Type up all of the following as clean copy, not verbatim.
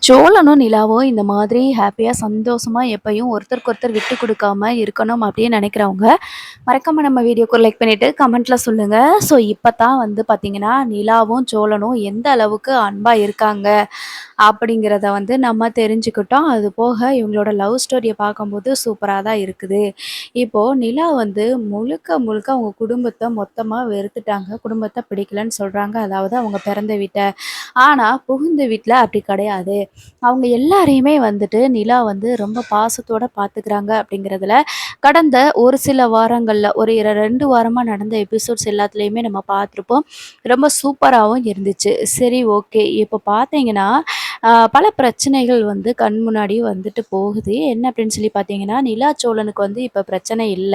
சோழனும் நிலாவும் இந்த மாதிரி ஹாப்பியா, சந்தோஷமா எப்பயும் ஒருத்தருக்கு ஒருத்தர் விட்டு குடுக்காம இருக்கணும் அப்படின்னு நினைக்கிறவங்க, மறக்காம நம்ம வீடியோக்கு லைக் பண்ணிட்டு கமெண்ட்ல சொல்லுங்க. ஸோ இப்ப தான் வந்து பார்த்தீங்கன்னா, நிலாவும் சோழனும் எந்த அளவுக்கு அன்பா இருக்காங்க அப்படிங்கிறத வந்து நம்ம தெரிஞ்சுக்கிட்டோம். அது போக இவங்களோட லவ் ஸ்டோரிய பார்க்கும்போது சூப்பரா தான் இருக்குது. இப்போ நிலா வந்து முழுக்க முழுக்க அவங்க குடும்பத்த மொத்தமா வெறுத்துட்டாங்க. குடும்பத்த பிடிக்கலன்னு சொல்றாங்க. அதாவது அவங்க பிறந்த வீட்ட. ஆனா புகுந்த வீட்ல அப்படி கிடையாது. அவங்க எல்லாரையுமே வந்துட்டு நிலா வந்து ரொம்ப பாசத்தோட பார்த்துக்கிறாங்க அப்படிங்கிறதுல, கடந்த ஒரு சில வாரங்கள்ல ஒரு 2 வாரமா நடந்த எபிசோட்ஸ் எல்லாத்துலயுமே நம்ம பார்த்துருப்போம். ரொம்ப சூப்பராவும் இருந்துச்சு. சரி, ஓகே. இப்போ பார்த்தீங்கன்னா, பல பிரச்சனைகள் வந்து கண் முன்னாடி வந்துட்டு போகுது. என்ன அப்படின்னு சொல்லி பார்த்தீங்கன்னா, நிலா சோழனுக்கு வந்து இப்ப பிரச்சனை இல்ல.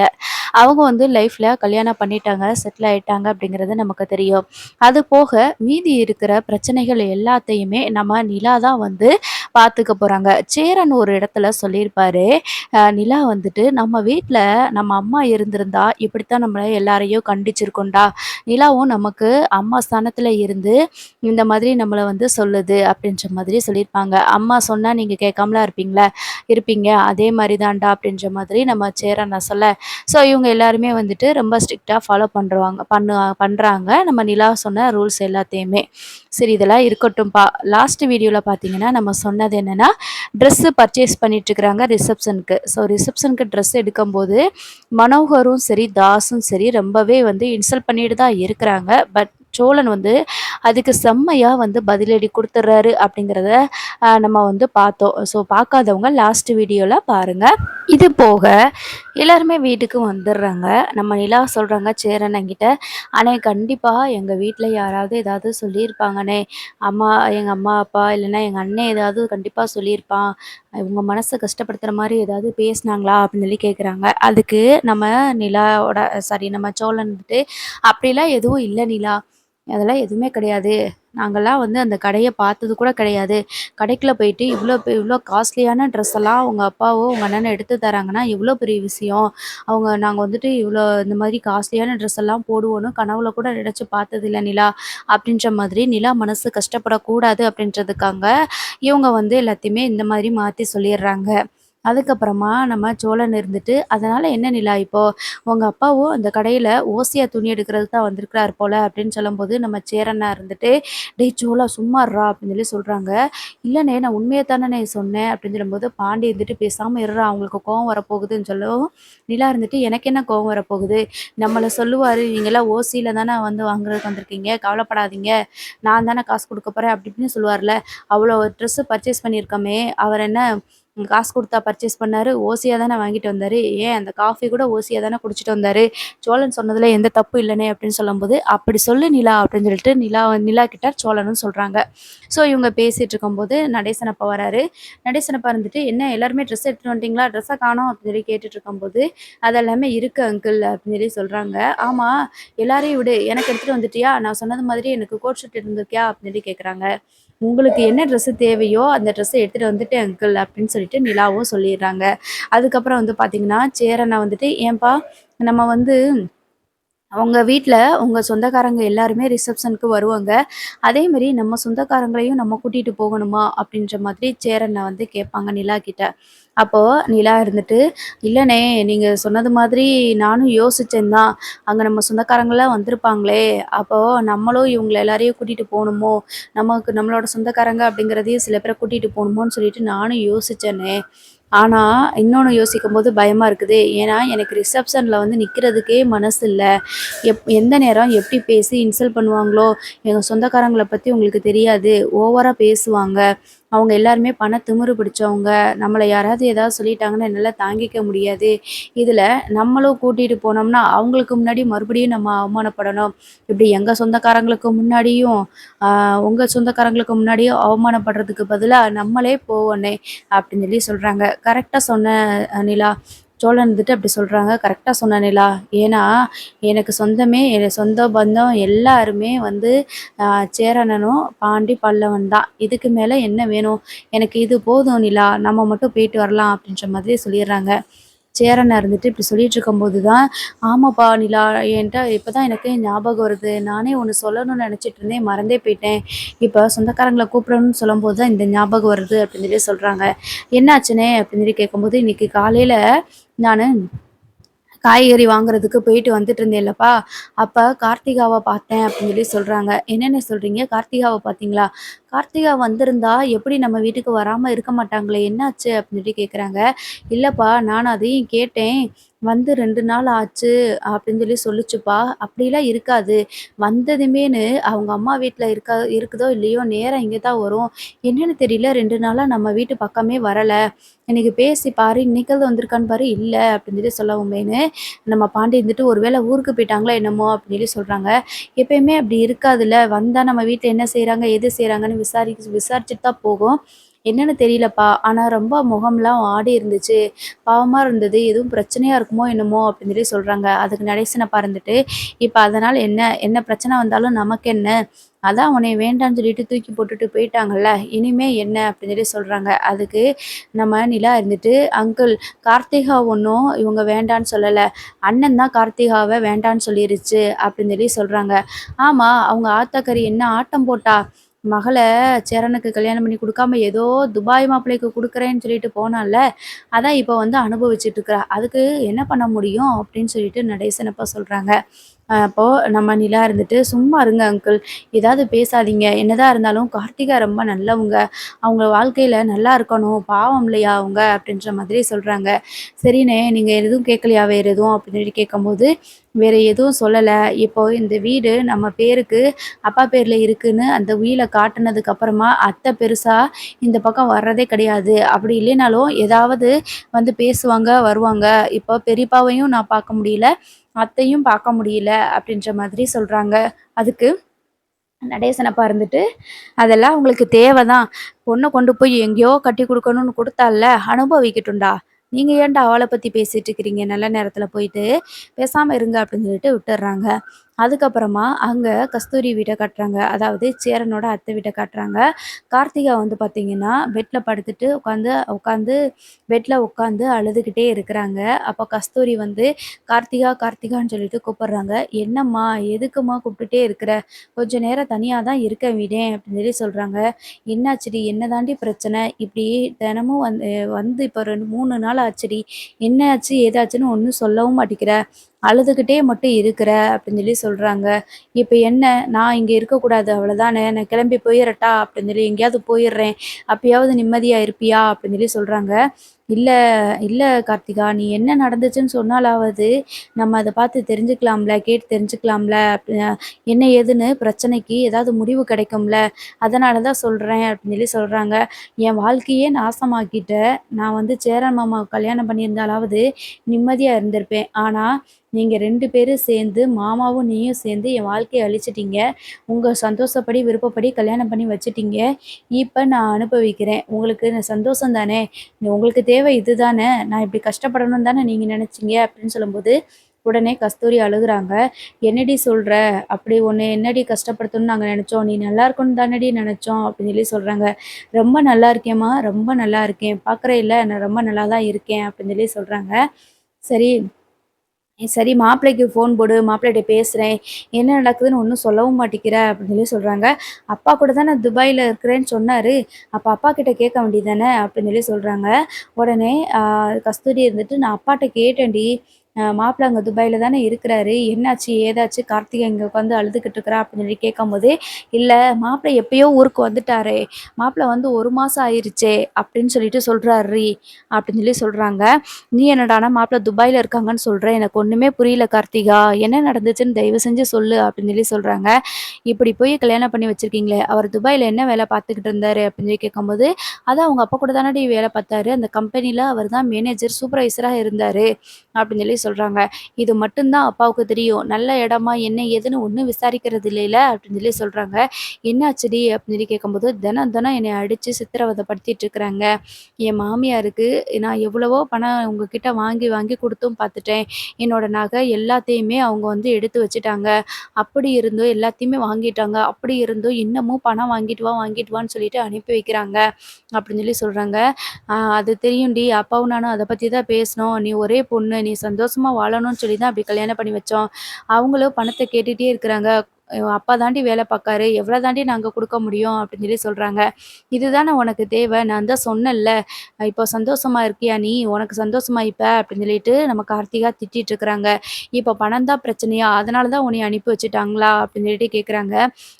அவங்க வந்து லைஃப்ல கல்யாணம் பண்ணிட்டாங்க, செட்டில் ஆயிட்டாங்க அப்படிங்கிறது நமக்கு தெரியும். அது போக மீதி இருக்கிற பிரச்சனைகள் எல்லாத்தையுமே நம்ம நிலா தான் வந்து பார்த்துக்க போறாங்க. சேரன் ஒரு இடத்துல சொல்லியிருப்பாரு, நிலா வந்துட்டு நம்ம வீட்ல நம்ம அம்மா இருந்திருந்தா இப்படித்தான் நம்மள எல்லாரையும் கண்டிச்சிருக்கும்டா. நிலாவும் நமக்கு அம்மா ஸ்தானத்துல இருந்து இந்த மாதிரி நம்மள வந்து சொல்லுது அப்படின்ற மாதிரி சொல்லியிருப்பாங்க. அம்மா சொன்னா நீங்க கேட்காமலா இருப்பீங்க. அதே மாரி தான்டா அப்படின்ற மாதிரி நம்ம சேரன சொல்ல, ஸோ இவங்க எல்லாருமே வந்துட்டு ரொம்ப ஸ்ட்ரிக்ட்டா ஃபாலோ பண்றாங்க. நம்ம நிலா சொன்ன ரூல்ஸ் எல்லாத்தையுமே. சரி, இதெல்லாம் இருக்கட்டும்பா. லாஸ்ட் வீடியோல பார்த்தீங்கன்னா, நம்ம சொன்னது என்னன்னா, ட்ரெஸ்ஸு பர்ச்சேஸ் பண்ணிட்டுருக்காங்க ரிசப்ஷனுக்கு. ஸோ ரிசப்ஷனுக்கு ட்ரெஸ் எடுக்கும்போது, மனோகரும் சரி, தாஸும் சரி ரொம்பவே வந்து இன்சல்ட் பண்ணிட்டு தான் இருக்கிறாங்க. பட் சோழன் வந்து அதுக்கு செம்மையா வந்து பதிலடி குடுத்துடுறாரு அப்படிங்கிறத நம்ம வந்து பார்த்தோம். ஸோ பார்க்காதவங்க லாஸ்ட் வீடியோல பாருங்க. இது போக எல்லாருமே வீட்டுக்கு வந்துடுறாங்க. நம்ம நிலா சொல்றாங்க சேரன் என்கிட்ட, "அண்ணே கண்டிப்பா எங்க வீட்ல யாராவது ஏதாவது சொல்லியிருப்பாங்கண்ணே. எங்க அம்மா, அப்பா இல்லைன்னா எங்க அண்ணன் ஏதாவது கண்டிப்பா சொல்லியிருப்பான். உங்க மனச கஷ்டப்படுத்துற மாரி ஏதாவது பேசினாங்களா?" அப்படின்னு சொல்லி கேட்குறாங்க. அதுக்கு நம்ம நிலாவோட சாரி நம்ம சோழன் வந்துட்டு, "அப்படிலாம் எதுவும் இல்ல நிலா. அதெல்லாம் எதுவுமே கிடையாது. நாங்கலாம் வந்து அந்த கடைய பார்த்தது கூட கிடையாது. கடைக்குள்ள போயிட்டு இவ்ளோ காஸ்ட்லியான ட்ரெஸ் எல்லாம் உங்க அப்பாவோ, உங்க அண்ணனோ எடுத்து தராங்கன்னா, எவ்ளோ பெரிய விஷயம். நாங்க வந்துட்டு இவ்ளோ இந்த மாதிரி காஸ்ட்லியான ட்ரெஸ் எல்லாம் போடுவோன்னு கனவுல கூட நினைச்சு பார்த்ததில்ல நிலா." அப்படின்ற மாதிரி நிலா மனசு கஷ்டப்படக்கூடாது அப்படின்றதுக்காக, இவங்க வந்து எல்லாத்தையுமே இந்த மாதிரி மாத்தி சொல்லிடுறாங்க. அதுக்கப்புறமா நம்ம சோழன் இருந்துட்டு, "அதனால என்ன நிலா இப்போ? உங்க அப்பாவும் அந்த கடையில ஓசியா துணி எடுக்கிறதுக்கு தான் வந்திருக்கிறார் போல" அப்படின்னு சொல்லும்போது, நம்ம சேரனா இருந்துட்டு, "டேய் சோழா சும்மா இருடா" அப்படின்னு சொல்லி சொல்றாங்க. "இல்லண்ணே நான் உண்மைய தானண்ணே சொன்னேன்" அப்படின்னு சொல்லும்போது, பாண்டி இருந்துட்டு, "பேசாம இருடா அவங்களுக்கு கோவம் வரப்போகுதுன்னு" சொல்லவும், நிலா இருந்துட்டு, "எனக்கு என்ன கோவம் வரப்போகுது? நம்மள சொல்லுவாரு, நீங்கலாம் ஓசியில தானே வந்து வாங்குறதுக்கு வந்திருக்கீங்க, கவலைப்படாதீங்க. நான் தானே காசு குடுக்க போறேன்" அப்படி இப்படின்னு சொல்லுவார்ல. அவ்வளோ ட்ரெஸ்ஸு பர்ச்சேஸ் பண்ணியிருக்கோமே, அவர் என்ன காசு குடுத்தா பர்ச்சேஸ் பண்ணாரு? ஓசியா தானே வாங்கிட்டு வந்தாரு. ஏன் அந்த காஃபி கூட ஓசியா தானே குடிச்சிட்டு வந்தாரு. சோழன் சொன்னதுல எந்த தப்பும் இல்லனே அப்படின்னு சொல்லும்போது, "அப்படி சொல்லு நிலா" அப்படின்னு சொல்லிட்டு நிலா கிட்ட சோழனும் சொல்றாங்க. ஸோ இவங்க பேசிட்டு இருக்கும்போது நடேசன் அப்பா வராரு. நடேசன் அப்பா இருந்துட்டு, "என்ன எல்லாருமே ட்ரெஸ் எடுத்துட்டு வந்துட்டீங்களா? ட்ரெஸ்ஸ காணோம்" அப்படின்னு சொல்லி கேட்டுட்டு இருக்கும்போது, "அது எல்லாமே இருக்கு அங்கிள்" அப்படின்னு சொல்லி சொல்றாங்க. "ஆமா, எல்லாரையும் விடு. எனக்கு எடுத்துட்டு வந்துட்டியா? நான் சொன்னது மாதிரி எனக்கு கோட் ஷூட் இருந்திருக்கியா?" அப்படின்னு சொல்லி கேட்குறாங்க. "உங்களுக்கு என்ன ட்ரெஸ்ஸு தேவையோ அந்த ட்ரெஸ்ஸ எடுத்துட்டு வந்துட்டேன் அங்கிள்" அப்படின்னு சொல்லிட்டு நிலாவும் சொல்லிடுறாங்க. அதுக்கப்புறம் வந்து பார்த்தீங்கன்னா, சேரன வந்துட்டு, "ஏன்பா நம்ம வந்து அவங்க வீட்ல உங்க சொந்தக்காரங்க எல்லாருமே ரிசப்ஷனுக்கு வருவாங்க. அதேமாரி நம்ம சொந்தக்காரங்களையும் நம்ம கூட்டிட்டு போகணுமா?" அப்படின்ற மாதிரி சேரன வந்து கேட்பாங்க நிலா கிட்ட. அப்போ நிலா இருந்துட்டு, "இல்லண்ணே, நீங்க சொன்னது மாதிரி நானும் யோசிச்சேன் தான். அங்க நம்ம சொந்தக்காரங்கலாம் வந்திருப்பாங்களே! அப்போ நம்மளும் இவங்கள எல்லாரையும் கூட்டிட்டு போணுமோ? நம்மளோட சொந்தக்காரங்க அப்படிங்கிறதையும் சில பேர கூட்டிட்டு போணுமோன்னு சொல்லிட்டு நானும் யோசிச்சேண்ணே. ஆனா, இன்னொன்னு யோசிக்கும்போது பயமா இருக்குது. ஏன்னா, எனக்கு ரிசப்ஷன்ல வந்து நிக்கிறதுக்கே மனசு இல்ல. எந்த நேரம் எப்படி பேசி இன்சல்ட் பண்ணுவாங்களோ? எங்க சொந்தக்காரங்கள பத்தி உங்களுக்கு தெரியாது. ஓவரா பேசுவாங்க. அவங்க எல்லாருமே திமிரு பிடிச்சவங்க. நம்மள யாராவது ஏதாவது சொல்லிட்டாங்கன்னா என்னால தாங்கிக்க முடியாது. இதுல நம்மளும் கூட்டிட்டு போனோம்னா, அவங்களுக்கு முன்னாடி மறுபடியும் நம்ம அவமானப்படணும். இப்படி எங்க சொந்தக்காரங்களுக்கு முன்னாடியும், ஆ உங்க சொந்தக்காரங்களுக்கு முன்னாடியும் அவமானப்படுறதுக்கு பதிலா நம்மளே போவோண்ணே அப்படின்னு சொல்லி சொல்றாங்க. கரெக்ட்டா சொன்ன நிலா. சோழன் வந்துட்டு அப்படி சொல்றாங்க. கரெக்ட்டா சொன்ன நிலா. ஏன்னா, எனக்கு சொந்த பந்தம் எல்லாருமே வந்து அ சேரனனும், பாண்டி, பல்லவன் தான். இதுக்கு மேல என்ன வேணும்? எனக்கு இது போதும் நிலா. நம்ம மட்டும் போயிட்டு வரலாம் அப்படின்ற மாதிரி சொல்லிடுறாங்க. சேரன் இருந்துட்டு இப்படி சொல்லிட்டு இருக்கும்போது தான், "ஆமாப்பா நிலா, என்ட்ட இப்ப தான் எனக்கு ஞாபகம் வருது. நானே ஒண்ணு சொல்லணும்னு நெனச்சிட்டு இருந்தேன். மறந்தே போயிட்டேன். இப்ப சொந்தக்காரங்கள கூப்பிடணும்னு சொல்லும்போது தான் இந்த ஞாபகம் வருது." அப்படின்னு சொல்லி சொல்றாங்க. "என்னாச்சுண்ணே?" அப்படின்னு சொல்லி கேட்கும்போது, "இன்னைக்கு காலையில நானு காய்கறி வாங்குறதுக்கு போயிட்டு வந்துட்டு இருந்தேன்லப்பா, அப்ப கார்த்திகாவ பார்த்தேன்." அப்படின்னு சொல்லி சொல்றாங்க. "என்னண்ணே சொல்றீங்க? கார்த்திகாவ பார்த்தீங்களா? கார்த்திகா வந்திருந்தா எப்படி நம்ம வீட்டுக்கு வராம இருக்க மாட்டாங்களே, என்னாச்சு?" அப்படின்னு சொல்லி கேட்குறாங்க. "இல்லப்பா, நான் அதையும் கேட்டேன். வந்து 2 நாள் ஆச்சு அப்படின்னு சொல்லி சொல்லுச்சுப்பா. அப்படிலாம் இருக்காது. வந்ததுமேன்னு அவங்க அம்மா வீட்ல இருக்குதோ இல்லையோ, நேரா இங்க தான் வரும். என்னன்னு தெரியல, 2 நாளா நம்ம வீட்டு பக்கமே வரல. இன்னைக்கு பேசி பாரு, இன்னைக்காவது வந்திருக்கான்னு பாரு, இல்ல." அப்படின்னு சொல்லி சொல்லவுமேன்னு நம்ம பாண்டி இருந்துட்டு, "ஒரு வேளை ஊருக்கு போயிட்டாங்களோ என்னமோ?" அப்படின்னு சொல்லி சொல்றாங்க. "எப்பயுமே அப்படி இருக்காதுல்ல. வந்தா நம்ம வீட்ல என்ன செய்றாங்க, ஏது செய்றாங்கன்னு விசாரிச்சுட்டு தான் போகும். என்னன்னு தெரியலப்பா. ஆனா ரொம்ப முகம்லாம் வாடி இருந்துச்சு. பாவமா இருந்தது. எதுவும் பிரச்சனையா இருக்குமோ என்னமோ?" அப்படின்னு சொல்லி சொல்றாங்க. அதுக்கு நடேசனப்பா இருந்துட்டு, "இப்ப அதனால என்ன? என்ன பிரச்சனை வந்தாலும் நமக்கென்ன? அதான் உன்னைய வேண்டான்னு சொல்லிட்டு தூக்கி போட்டுட்டு போயிட்டாங்கல்ல. இனிமே என்ன?" அப்படின்னு சொல்லி சொல்றாங்க. அதுக்கு நம்ம நிலா இருந்துட்டு, "அங்கிள், கார்த்திகா ஒண்ணும் இவங்க வேண்டான்னு சொல்லல. அண்ணன் தான் கார்த்திகாவ வேண்டான்னு சொல்லிருச்சு." அப்படின்னு சொல்லி சொல்றாங்க. "ஆமா, அவங்க ஆத்தாக்காரி என்ன ஆட்டம் போட்டா? மகள சேரனுக்கு கல்யாணம் பண்ணி குடுக்காம ஏதோ துபாய் மாப்பிள்ளைக்கு குடுக்குறேன்னு சொல்லிட்டு போனால்ல. அதான் இப்ப வந்து அனுபவிச்சுட்டு இருக்கிறா. அதுக்கு என்ன பண்ண முடியும்?" அப்படின்னு சொல்லிட்டு நடேசனப்பா சொல்றாங்க. அப்போ நம்ம நிலா இருந்துட்டு, "சும்மா இருங்க அங்கிள். ஏதாவது பேசாதீங்க. என்னதான் இருந்தாலும் கார்த்திகா ரொம்ப நல்லவங்க. அவங்க வாழ்க்கையில நல்லா இருக்கணும். பாவம் இல்லையா அவங்க?" அப்படின்ற மாதிரி சொல்றாங்க. "சரிண்ணே, நீங்க எதுவும் கேட்கலையா வேற எதுவும்?" அப்படின்னு சொல்லி கேட்கும்போது, "வேற எதுவும் சொல்லல. இப்போ இந்த வீடு நம்ம பேருக்கு அப்பா பேர்ல இருக்குன்னு அந்த உயில காட்டுனதுக்கு அப்புறமா அத்தை பெருசா இந்த பக்கம் வர்றதே கிடையாது. அப்படி இல்லைனாலும் ஏதாவது வந்து பேசுவாங்க, வருவாங்க. இப்போ பெரியப்பாவையும் நான் பார்க்க முடியல. அத்தையும் பார்க்க முடியல." அப்படின்ற மாதிரி சொல்றாங்க. அதுக்கு நடேசனப்பா இருந்துட்டு, "அதெல்லாம் உங்களுக்கு தேவதான். பொண்ண கொண்டு போய் எங்கேயோ கட்டி குடுக்கணும்னு குடுத்தால்ல, அனுபவிக்கட்டும்டா. நீங்க ஏன்டா அவள பத்தி பேசிட்டு இருக்கிறீங்க நல்ல நேரத்துல போயிட்டு? பேசாம இருங்க." அப்படின்னு சொல்லிட்டு விட்டுர்றாங்க. அதுக்கப்புறமா அங்க கஸ்தூரி வீட்ட காட்டுறாங்க. அதாவது சேரனோட அத்தை வீட்ட காட்டுறாங்க. கார்த்திகா வந்து பார்த்தீங்கன்னா, பெட்ல படுத்துட்டு உட்காந்து பெட்ல உட்காந்து அழுதுகிட்டே இருக்கிறாங்க. அப்ப கஸ்தூரி வந்து கார்த்திகா, கார்த்திகான்னு சொல்லிட்டு கூப்பிடுறாங்க. "என்னம்மா? எதுக்கும்மா கூப்பிட்டுட்டே இருக்கிற? கொஞ்ச நேரம் தனியா தான் இருக்க விடேன்." அப்படின்னு சொல்லி சொல்றாங்க. "என்னாச்சுடி? என்ன தாண்டி பிரச்சனை? இப்படி தினமும் வந்து இப்போ 2, 3 நாள் ஆச்சுடி. என்னாச்சு? ஏதாச்சுன்னு ஒண்ணும் சொல்லவும் மாட்டேங்கிற. அழுதுகிட்டே மட்டும் இருக்கிற." அப்படின்னு சொல்லி சொல்றாங்க. "இப்ப என்ன? நான் இங்க இருக்கக்கூடாது அவ்வளோதானே? நான் கிளம்பி போயிறட்டா?" அப்படின்னு சொல்லி, "எங்கேயாவது போயிடுறேன். அப்பயாவது நிம்மதியா இருப்பியா?" அப்படின்னு சொல்லி சொல்றாங்க. "இல்ல, இல்ல கார்த்திகா. நீ என்ன நடந்துச்சுன்னு சொன்னாலாவது நம்ம அத பார்த்து தெரிஞ்சுக்கலாம்ல, கேட்டு தெரிஞ்சுக்கலாம்ல. என்ன ஏதுன்னு பிரச்சனைக்கு ஏதாவது முடிவு கிடைக்கும்ல. அதனால தான் சொல்றேன்." அப்படின்னு சொல்லி சொல்றாங்க. "என் வாழ்க்கையே நாசமாக்கிட்ட. நான் வந்து சேரன் மாமாவ கல்யாணம் பண்ணியிருந்தாலாவது நிம்மதியா இருந்திருப்பேன். ஆனா, நீங்க 2 பேரும் சேர்ந்து, மாமாவும் நீயும் சேர்ந்து என் வாழ்க்கைய அழிச்சிட்டீங்க. உங்க சந்தோஷப்படி, விருப்பப்படி கல்யாணம் பண்ணி வச்சுட்டீங்க. இப்ப நான் அனுபவிக்கிறேன். உங்களுக்கு சந்தோஷம் தானே? உங்களுக்கு தேவை இதுதானே? நான் இப்படி கஷ்டப்படணும்னு தானே நீங்க நினைச்சீங்க?" அப்படின்னு சொல்லும்போது, உடனே கஸ்தூரி அழுகுறாங்க. "என்னடி சொல்ற? அப்படி உன்னை என்னடி கஷ்டப்படுத்தணும்னு நாங்க நெனச்சோம்? நீ நல்லா இருக்கணும்னு தானடி நெனச்சோம்." அப்படின்னு சொல்லி சொல்றாங்க. "ரொம்ப நல்லா இருக்கேன்ம்மா, ரொம்ப நல்லா இருக்கேன். பார்க்குறேல்ல நான் ரொம்ப நல்லா தான் இருக்கேன்." அப்படின்னு சொல்லி சொல்றாங்க. சரி, சரி, மாப்பிள்ளைக்கு ஃபோன் போடு, மாப்பிள்ளைட்ட பேசுறேன். என்ன நடக்குதுன்னு ஒண்ணும் சொல்லவும் மாட்டேங்கிற அப்படின்னு சொல்லி சொல்றாங்க. "அப்பா கூட தானே துபாய்ல இருக்கிறேன்னு சொன்னாரு. அப்ப அப்பா கிட்ட கேட்க வேண்டியது தானே?" அப்படின்னு சொல்லி சொல்றாங்க. உடனே கஸ்தூரி இருந்துட்டு, "நான் அப்பாட்ட கேட்டேன்டி. மாப்பிள அங்க துபாய்ல தானே இருக்கிறாரு. என்னாச்சு? ஏதாச்சு? கார்த்திகா இங்க உட்காந்து அழுதுகிட்டு இருக்கிறா." அப்படின்னு சொல்லி கேட்கும்போது, "இல்ல, மாப்பிள எப்பயோ ஊருக்கு வந்துட்டாரே. மாப்பிள வந்து 1 மாசம் ஆயிருச்சே." அப்படின்னு சொல்லிட்டு சொல்றார்ரி அப்படின்னு சொல்லி சொல்றாங்க. "நீ என்னடான்னா மாப்பிள துபாய்ல இருக்காங்கன்னு சொல்ற. எனக்கு ஒண்ணுமே புரியல கார்த்திகா. என்ன நடந்துச்சுன்னு தயவு செஞ்சு சொல்லு." அப்படின்னு சொல்லி சொல்றாங்க. "இப்படி போய் கல்யாணம் பண்ணி வச்சிருக்கீங்களே, அவர் துபாய்ல என்ன வேலை பார்த்துக்கிட்டு இருந்தாரு?" அப்படின்னு சொல்லி கேட்கும்போது, "அதான் அவங்க அப்பா கூட தானடி வேலை பார்த்தாரு. அந்த கம்பெனில அவர் தான் மேனேஜர், சூப்பர்வைசரா இருந்தாரு." அப்படின்னு சொல்லி சொல்றாங்க. "இது மட்டும் தான் அப்பாவுக்கு தெரியும். நல்ல இடமா என்ன ஏதுன்னு ஒண்ணும் விசாரிக்கிறது இல்லைல" அப்படின்னு சொல்றாங்க. "என்னாச்சுடி?" அப்படின்னு கேட்கும்போது, "தினம் தினம் என்னைய அடிச்சு சித்திரவதைப்படுத்திட்டு இருக்கிறாங்க. என் மாமியாருக்கு நான் எவ்வளவோ பணம் உங்ககிட்ட வாங்கி வாங்கி குடுத்தும் பார்த்துட்டேன். என்னோட நகை எல்லாத்தையுமே அவங்க வந்து எடுத்து வச்சுட்டாங்க. அப்படி இருந்தும் எல்லாத்தையுமே வாங்கிட்டாங்க. அப்படி இருந்தும் இன்னமும் பணம் வாங்கிட்டு வா, வாங்கிட்டு வான்னு சொல்லிட்டு அனுப்பி வைக்கிறாங்க." அப்படின்னு சொல்றாங்க. அது தெரியும்டி. அப்பாவும் நானும் அத பத்தி தான் பேசினோம். நீ ஒரே பொண்ணு. நீ சந்தோஷமா வாழணும்னு சொல்லி தான் அப்படி கல்யாணம் பண்ணி வச்சோம். அவங்களும் பணத்த கேட்டுட்டே இருக்கிறாங்க. அப்பா தாண்டி வேலை பார்க்காரு. எவ்வளோ தாண்டி நாங்க குடுக்க முடியும்?" அப்படின்னு சொல்றாங்க. "இதுதானே உனக்கு தேவை. நான் தான் சொன்னேன்ல. இப்போ சந்தோஷமா இருக்கியா நீ? உனக்கு சந்தோஷமா இப்ப?" அப்படின்னு சொல்லிட்டு நம்ம கார்த்திகா திட்டிட்டு இருக்கிறாங்க. "இப்போ பணம் தான் பிரச்சனையா? அதனால தான் உன்னைய அனுப்பி வச்சுட்டாங்களா?" அப்படின்னு சொல்லிட்டு கேட்குறாங்க.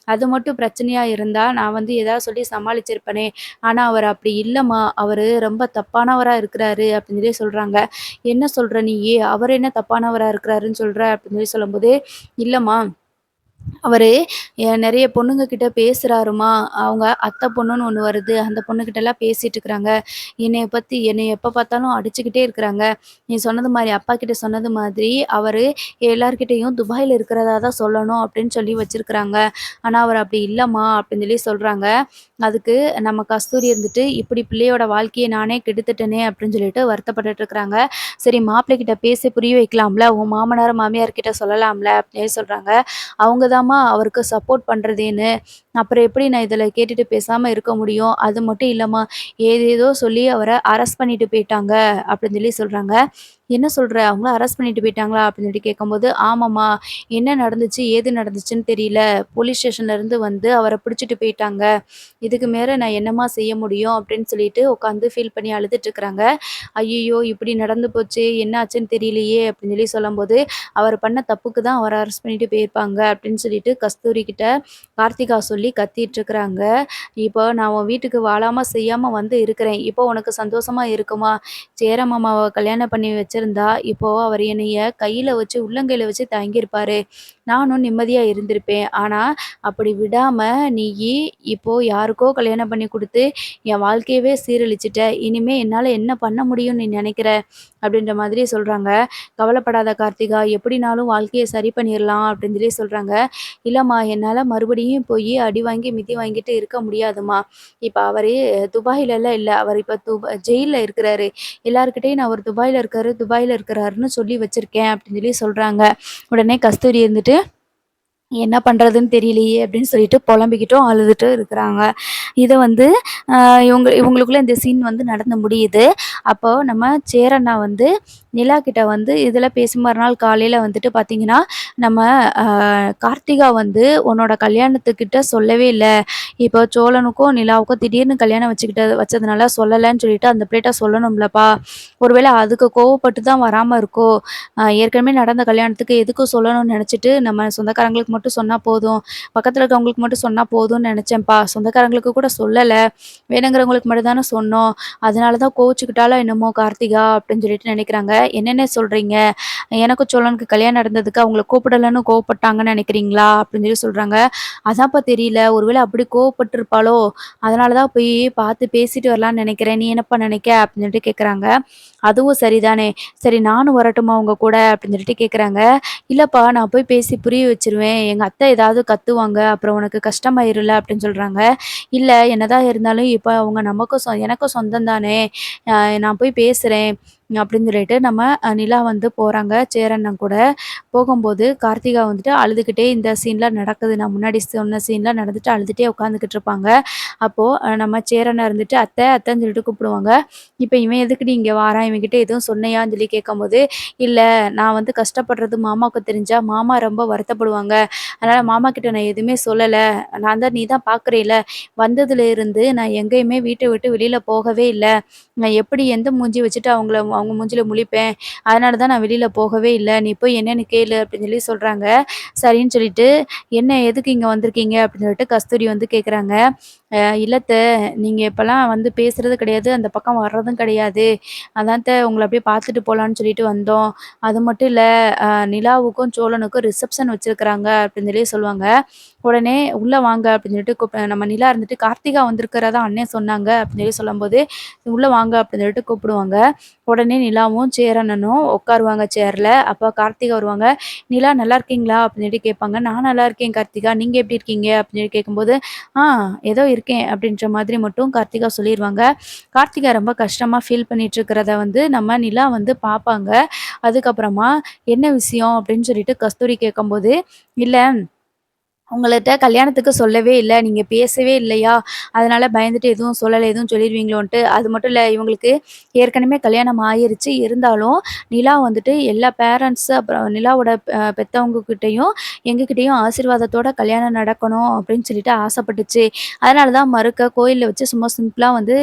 "அது மட்டும் பிரச்சனையா இருந்தா நான் வந்து ஏதாவது சொல்லி சமாளிச்சிருப்பனே. ஆனா அவர் அப்படி இல்லம்மா. அவரு ரொம்ப தப்பானவரா இருக்கிறாரு." அப்படின்னு சொல்றாங்க. "என்ன சொல்ற நீயி? அவர் என்ன தப்பானவரா இருக்கிறாருன்னு சொல்ற?" அப்படின்னு சொல்லும்போது, "இல்லம்மா, அவரு நெறைய பொண்ணுங்க கிட்ட பேசுறாருமா. அவங்க அத்தை பொண்ணுன்னு ஒண்ணு வருது. அந்த பொண்ணுகிட்டலாம் பேசிட்டு இருக்கிறாங்க. என்னைய எப்ப பார்த்தாலும் அடிச்சுக்கிட்டே இருக்கிறாங்க. நீ சொன்னது மாரி அப்பா கிட்ட சொன்னது மாதிரி அவரு எல்லார்கிட்டயும் துபாய்ல இருக்கிறதா தான் சொல்லணும் அப்படின்னு சொல்லி வச்சிருக்கிறாங்க. ஆனா அவர் அப்படி இல்லம்மா" அப்படின்னு சொல்றாங்க. அதுக்கு நம்ம கஸ்தூரி இருந்துட்டு, "இப்படி பிள்ளையோட வாழ்க்கைய நானே கெடுத்துட்டேனே" அப்படின்னு சொல்லிட்டு வருத்தப்பட்டுட்டு இருக்கிறாங்க. "சரி மாப்பிள்ளை கிட்ட பேசி புரிய வைக்கலாம்ல. உன் மாமனார், மாமியார் கிட்ட சொல்லலாம்ல" அப்படின்னு சொல்றாங்க. அவங்க தாம்மா அவருக்கு சப்போர்ட் பண்றதேன்னு. அப்புறம் எப்படி நான் இதில கேட்டுட்டு பேசாம இருக்க முடியும்? அது மட்டும் இல்லம்மா, ஏதேதோ சொல்லி அவர அரெஸ்ட் பண்ணிட்டு போயிட்டாங்க அப்படின்னு சொல்றாங்க. "என்ன சொல்ற? அவங்கள அரெஸ்ட் பண்ணிட்டு போயிட்டாங்களா?" அப்படின்னு கேட்கும்போது, "ஆமாம்மா. என்ன நடந்துச்சு? ஏது நடந்துச்சுன்னு தெரியல. போலீஸ் ஸ்டேஷன்ல இருந்து வந்து அவர பிடிச்சிட்டு போயிட்டாங்க. இதுக்கு மேல நான் என்னம்மா செய்ய முடியும்?" அப்படின்னு சொல்லிட்டு உட்காந்து ஃபீல் பண்ணி அழுதுட்டு இருக்கிறாங்க. "ஐய்யய்யோ! இப்படி நடந்து போச்சே! என்ன ஆச்சுன்னு தெரியலையே!" அப்படின்னு சொல்லும்போது, "அவர் பண்ண தப்புக்கு தான் அவர அரெஸ்ட் பண்ணிட்டு போயிருப்பாங்க." அப்படின்னு சொல்லிட்டு கஸ்தூரி கிட்ட கார்த்திகா சொல்லி கத்திட்டு இருக்கிறாங்க. "இப்போ நான் உன் வீட்டுக்கு வாழாம செய்யாம வந்து இருக்கிறேன். இப்போ உனக்கு சந்தோஷமா இருக்குமா? சேர மாமாவ கல்யாணம் பண்ணி வச்சிருந்தா, இப்போ அவர் என்னைய கையில வச்சு உள்ளங்கையில வச்சு தாங்கியிருப்பாரு. நானும் நிம்மதியா இருந்திருப்பேன். ஆனா, அப்படி விடாம நீயி இப்போ யாருக்கோ கல்யாணம் பண்ணி குடுத்து, என் வாழ்க்கையவே சீரழிச்சுட்ட. இனிமே என்னால என்ன பண்ண முடியும்னு நீ நெனைக்கிற?" அப்படின்ற மாதிரி சொல்றாங்க. "கவலைப்படாத கார்த்திகா, எப்படினாலும் வாழ்க்கைய சரி பண்ணிறலாம்." அப்படின்னு சொல்றாங்க. "இல்லம்மா, என்னால மறுபடியும் போயி அடி வாங்கி, மிதி வாங்கிட்டு இருக்க முடியாதும்மா. இப்ப அவரு துபாய்லலாம் இல்ல. அவரு இப்ப ஜெயில்ல இருக்கிறாரு. எல்லார்கிட்டயும் நான் அவரு துபாய்ல இருக்காரு, துபாய்ல இருக்கிறாருன்னு சொல்லி வச்சிருக்கேன்." அப்படின்னு சொல்றாங்க. உடனே கஸ்தூரி இருந்துட்டு, "என்ன பண்றதுன்னு தெரியலையே!" அப்படின்னு சொல்லிட்டு புலம்பிக்கிட்டும், அழுதுட்டும் இருக்கிறாங்க. இத வந்து இவங்களுக்குள்ள இந்த சீன் வந்து நடந்து முடியுது. அப்போ நம்ம சேரண்ணா வந்து நிலா கிட்ட வந்து இதில பேசி மறுநாள் காலையில வந்துட்டு பார்த்தீங்கன்னா, நம்ம அ கார்த்திகா வந்து உன்னோட கல்யாணத்துக்கிட்ட சொல்லவே இல்ல. இப்போ சோழனுக்கும் நிலாவுக்கும் திடீர்னு கல்யாணம் வச்சதுனால சொல்லலன்னு சொல்லிட்டு அந்த பிள்ளைட்ட சொல்லணும்லப்பா. ஒருவேளை அதுக்கு கோவப்பட்டு தான் வராம இருக்கோ! ஏற்கனவே நடந்த கல்யாணத்துக்கு எதுக்கும் சொல்லணும்னு நெனச்சுட்டு, நம்ம சொந்தக்காரங்களுக்கு மட்டும் சொன்னா போதும். பக்கத்துல இருக்கவங்களுக்கு மட்டும் சொன்னா போதும்னு நெனச்சேன்ப்பா. சொந்தக்காரங்களுக்கு கூட சொல்லல. வேணுங்கிறவங்களுக்கு மட்டும் தானே சொன்னோம். அதனால தான் கோவிச்சுக்கிட்டாளோ என்னமோ கார்த்திகா அப்படின்னு சொல்லிட்டு நெனைக்கிறாங்க. "என்னண்ணே சொல்றீங்க? எனக்கும் சோழனுக்கு கல்யாணம் நடந்ததுக்கு அவங்கள கூப்பிடலன்னு கோவப்பட்டாங்கன்னு நெனைக்கிறீங்களா?" அப்படின்னு சொல்றாங்க. "அதான்ப்பா தெரியல. ஒருவேளை அப்படி கோவப்பட்டுருப்பாளோ! அதனால தான் போய் பார்த்து பேசிட்டு வரலான்னு நெனைக்கிறேன். நீ என்னப்பா நெனைக்க?" அப்படின்னு சொல்லிட்டு கேட்குறாங்க. "அதுவும் சரிதானே. சரி நானும் வரட்டுமா உங்க கூட?" அப்படின்னு சொல்லிட்டு கேட்குறாங்க. "இல்லப்பா, நான் போய் பேசி புரிய வச்சுருவேன். எங்க அத்தை ஏதாவது கத்துவாங்க. அப்புறம் உனக்கு கஷ்டமாயிரும்ல" அப்படின்னு சொல்றாங்க. "இல்ல, என்னதான் இருந்தாலும் இப்ப அவங்க நமக்கும் எனக்கும் சொந்தம் தானே. அ நான் போய் பேசுறேன்." அப்படின்னு சொல்லிட்டு நம்ம நிலா வந்து போறாங்க சேரண்ணன் கூட. போகும்போது கார்த்திகா வந்துட்டு அழுதுகிட்டே இந்த சீன்லாம் நடக்குது. நான் முன்னாடி சொன்ன சீன்லாம் நடந்துட்டு அழுதுட்டே உட்காந்துக்கிட்டு இருப்பாங்க. அப்போ நம்ம சேரண்ணா இருந்துட்டு, "அத்தை, அத்தைன்னு" சொல்லிட்டு கூப்பிடுவாங்க. "இப்ப இவன் எதுக்குடி இங்க வாரான்? இவன்கிட்ட எதுவும் சொன்னையான்னு?" சொல்லி கேட்கும்போது, "இல்ல, நான் வந்து கஷ்டப்படுறது மாமாவுக்கு தெரிஞ்சா மாமா ரொம்ப வருத்தப்படுவாங்க. அதனால மாமா கிட்ட நான் எதுவுமே சொல்லல. நீ தான் பார்க்குறேல்ல, வந்ததுலேருந்து நான் எங்கேயுமே வீட்ட விட்டு வெளியில போகவே இல்ல. நான் எப்படி எந்த மூஞ்சி வச்சுட்டு அவங்க மூஞ்சில முழிப்பேன். அதனால தான் நான் வெளியில போகவே இல்ல. நீ போய் என்னன்னு கேளு" அப்படின்னு சொல்றாங்க. சரின்னு சொல்லிட்டு, "என்ன எதுக்கு இங்க வந்திருக்கீங்க?" அப்படின்னு சொல்லிட்டு கஸ்தூரி வந்து கேட்குறாங்க. இல்ல அத்த, நீங்க இப்பலாம் வந்து பேசுறது கிடையாது, அந்த பக்கம் வர்றதும் கிடையாது. அதான் அத்த உங்கள அப்படியே பார்த்துட்டு போலான்னு சொல்லிட்டு வந்தோம். அது மட்டும் இல்ல, நிலாவுக்கும், சோழனுக்கும் ரிசப்ஷன் வச்சிருக்கிறாங்க அப்படின்னு சொல்லி சொல்லுவாங்க. உடனே "உள்ள வாங்க" அப்படின்னு சொல்லிட்டு நம்ம நிலா இருந்துட்டு, "கார்த்திகா வந்திருக்கிறதா அண்ணே சொன்னாங்க" அப்படின்னு சொல்லி சொல்லும்போது, "உள்ள வாங்க" அப்படின்னு சொல்லிட்டு கூப்பிடுவாங்க. உடனே நிலாவும், சேரனனும் உட்காருவாங்க சேர்ல. அப்ப கார்த்திகா வருவாங்க. "நிலா நல்லா இருக்கீங்களா?" அப்படின்னு சொல்லி கேட்பாங்க. "நான் நல்லா இருக்கேன் கார்த்திகா. நீங்க எப்படி இருக்கீங்க?" அப்படின்னு சொல்லி கேட்கும்போது, "ஆ ஏதோ இருக்கேன்" அப்படின்ற மாதிரி மட்டும் கார்த்திகா சொல்லிருவாங்க. கார்த்திகா ரொம்ப கஷ்டமா ஃபீல் பண்ணிட்டு இருக்கிறத வந்து நம்ம நிலா வந்து பார்ப்பாங்க. அதுக்கப்புறமா, "என்ன விஷயம்?" அப்படின்னு சொல்லிட்டு கஸ்தூரி கேட்கும்போது, "இல்ல உங்கள்ட்ட கல்யாணத்துக்கு சொல்லவே இல்ல. நீங்க பேசவே இல்லையா? அதனால பயந்துட்டு எதுவும் சொல்லல. எதுவும் சொல்லிருவீங்களோன்ட்டு. அது மட்டும் இல்ல இவங்களுக்கு ஏற்கனவே கல்யாணம் ஆயிருச்சு. இருந்தாலும் நிலா வந்துட்டு எல்லா பேரண்ட்ஸ் அப்புறம் நிலாவோட பெத்தவங்க கிட்டயும், எங்ககிட்டயும் ஆசீர்வாதத்தோட கல்யாணம் நடக்கணும் அப்படின்னு சொல்லிட்டு ஆசைப்பட்டுச்சு. அதனால தான் மறுக்க கோயில்ல வச்சு சும்மா சிம்பிளா வந்து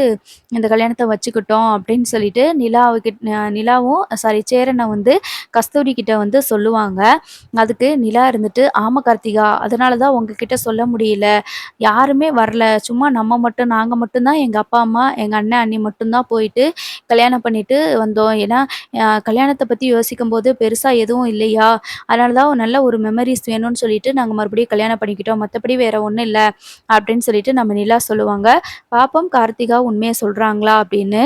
இந்த கல்யாணத்த வச்சுக்கிட்டோம் அப்படின்னு சொல்லிட்டு நிலாவும் சாரி சேரன வந்து கஸ்தூரி கிட்ட வந்து சொல்லுவாங்க. அதுக்கு நிலா இருந்துட்டு, "ஆமா கார்த்திகா, அதனால தான் உங்ககிட்ட சொல்ல முடியல. யாருமே வரல. சும்மா நாங்க மட்டும் தான் எங்க அப்பா, அம்மா, எங்க அண்ணன், அண்ணி மட்டும் தான் போயிட்டு கல்யாணம் பண்ணிட்டு வந்தோம். ஏன்னா, கல்யாணத்த பத்தி யோசிக்கும்போது பெருசா எதுவும் இல்லையா, அதனால தான் நல்ல ஒரு மெமரீஸ் வேணும்னு சொல்லிட்டு நாங்க மறுபடியும் கல்யாணம் பண்ணிக்கிட்டோம். மத்தபடி வேற ஒண்ணும் இல்ல." அப்படின்னு சொல்லிட்டு நம்ம நிலா சொல்லுவாங்க. பாப்போம் கார்த்திகா உண்மைய சொல்றாங்களா அப்படின்னு.